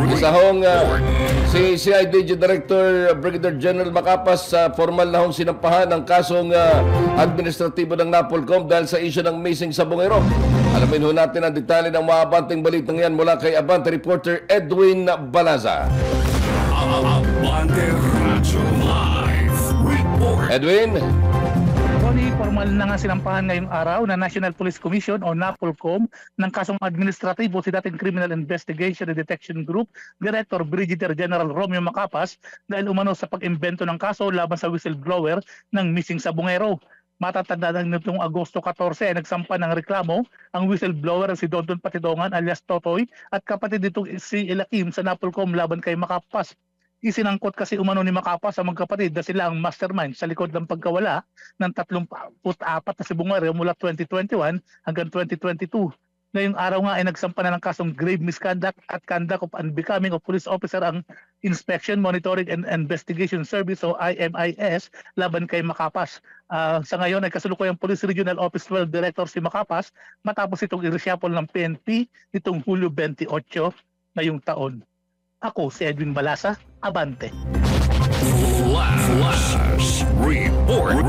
Isa hong si CIDG Director Brigadier General Macapas formal na hong sinampahan ng kasong administratibo ng NAPOLCOM dahil sa issue ng missing sa Bungero. Alamin ho natin ang detalye ng mga abanting balitang yan mula kay Abante reporter Edwin Balaza. Abante Radio Live Report. Edwin? Tony, formal na nga sinampahan ngayong araw na National Police Commission o NAPOLCOM ng kasong administratibo si dating Criminal Investigation and Detection Group Director Brigadier General Romeo Macapas dahil umano sa pag-imbento ng kaso laban sa whistleblower ng missing sa Bungero. Matatandaan nitong Agosto 14 ay nagsampa ng reklamo ang whistleblower si Don Patidongan alias Totoy at kapatid nitong si Elakim sa NAPOLCOM laban kay Macapas. Isinangkot kasi umano ni Macapas sa magkapatid na sila ang mastermind sa likod ng pagkawala ng 34 na si Bungero mula 2021 hanggang 2022. Ngayong araw nga ay nagsampa na ng kasong grave misconduct at conduct of unbecoming of police officer ang Inspection, Monitoring and Investigation Service o IMIS laban kay Macapas. Sa ngayon ay kasalukuyang Police Regional Office 12 Director si Macapas matapos itong i-reshuffle ng PNP nitong Hulyo 28 ngayong taon. Ako si Edwin Balasa, Abante. Flash report.